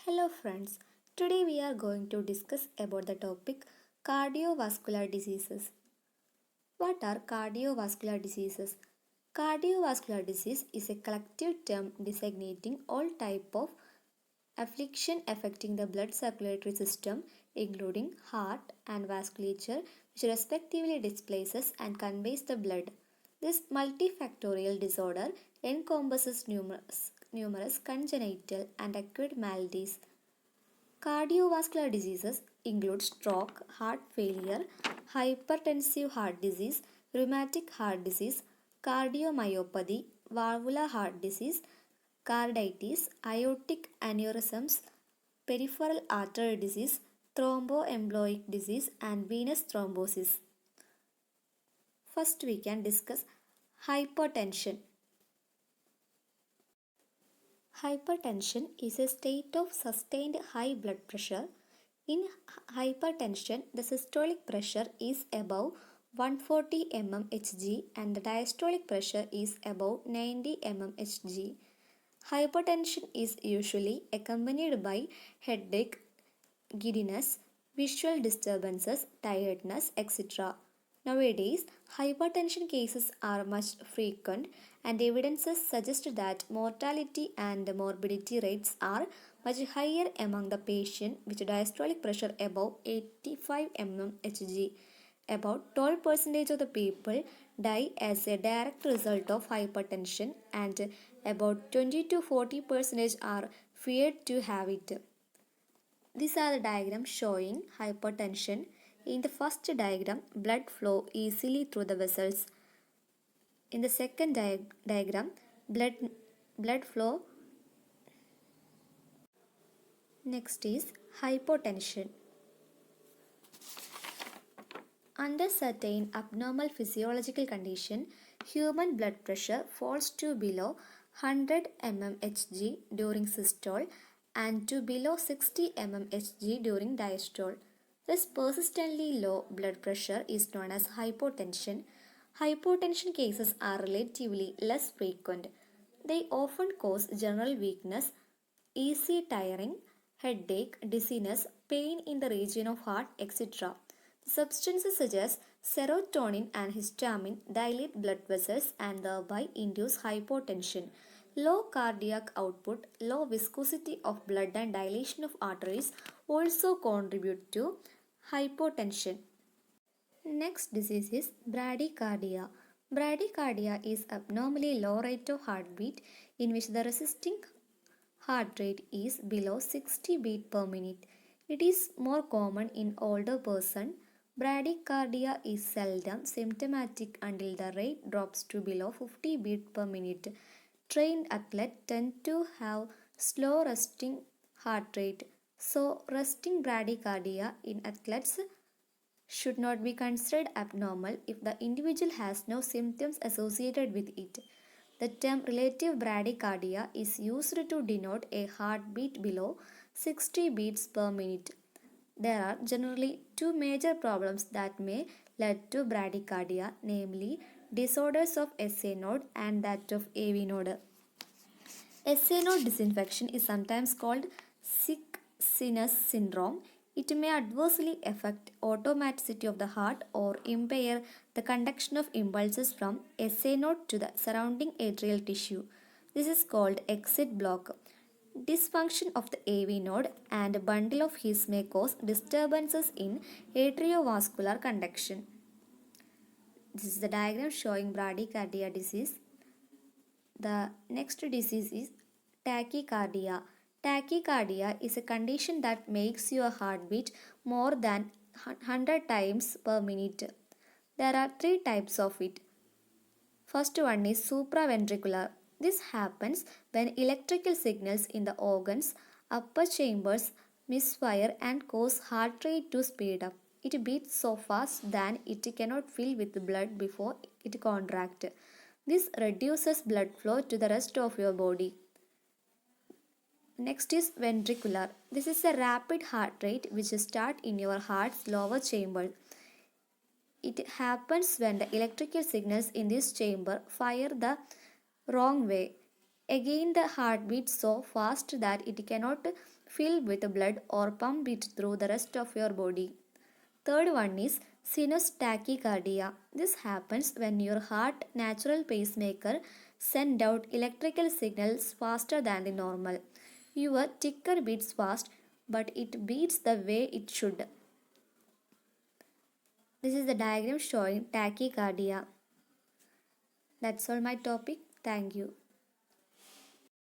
Hello friends, today we are going to discuss about the topic cardiovascular diseases. What are cardiovascular diseases? Cardiovascular disease is a collective term designating all type of affliction affecting the blood circulatory system including heart and vasculature which respectively displaces and conveys the blood. This multifactorial disorder encompasses numerous congenital and acute maladies. Cardiovascular diseases include stroke, heart failure, hypertensive heart disease, rheumatic heart disease, cardiomyopathy, valvular heart disease, carditis, aortic aneurysms, peripheral artery disease, thromboembolic disease, and venous thrombosis. First, we can discuss hypertension. Hypertension is a state of sustained high blood pressure. In hypertension, the systolic pressure is above 140 mmHg and the diastolic pressure is above 90 mmHg. Hypertension is usually accompanied by headache, giddiness, visual disturbances, tiredness, etc. Nowadays, hypertension cases are much frequent and evidences suggest that mortality and morbidity rates are much higher among the patient with diastolic pressure above 85 mmHg. About 12% of the people die as a direct result of hypertension and about 20 to 40% are feared to have it. These are the diagrams showing hypertension. In the first diagram, blood flow easily through the vessels. In the second diagram, blood flow. Next is hypotension. Under certain abnormal physiological condition, human blood pressure falls to below 100 mmHg during systole and to below 60 mmHg during diastole. This persistently low blood pressure is known as hypotension. Hypotension cases are relatively less frequent. They often cause general weakness, easy tiring, headache, dizziness, pain in the region of heart, etc. The substances such as serotonin and histamine dilate blood vessels and thereby induce hypotension. Low cardiac output, low viscosity of blood and dilation of arteries also contribute to hypotension. Next disease is bradycardia. Bradycardia is abnormally low rate of heartbeat in which the resisting heart rate is below 60 beats per minute. It is more common in older person. Bradycardia is seldom symptomatic until the rate drops to below 50 beats per minute. Trained athletes tend to have slow resting heart rate. So resting bradycardia in athletes should not be considered abnormal if the individual has no symptoms associated with it. The term relative bradycardia is used to denote a heartbeat below 60 beats per minute. There are generally two major problems that may lead to bradycardia, namely disorders of SA node and that of AV node. SA node disinfection is sometimes called sick sinus syndrome. It may adversely affect automaticity of the heart or impair the conduction of impulses from SA node to the surrounding atrial tissue. This is called exit block. Dysfunction of the AV node and a bundle of his may cause disturbances in atriovascular conduction. This is the diagram showing bradycardia disease. The next disease is tachycardia. Tachycardia is a condition that makes your heart beat more than 100 times per minute. There are three types of it. First one is supraventricular. This happens when electrical signals in the organs, upper chambers misfire and cause heart rate to speed up. It beats so fast that it cannot fill with blood before it contracts. This reduces blood flow to the rest of your body. Next is ventricular. This is a rapid heart rate which starts in your heart's lower chamber. It happens when the electrical signals in this chamber fire the wrong way. Again, the heart beats so fast that it cannot fill with blood or pump it through the rest of your body. Third one is sinus tachycardia. This happens when your heart natural pacemaker send out electrical signals faster than the normal. Your ticker beats fast, but it beats the way it should. This is the diagram showing tachycardia. That's all my topic. Thank you.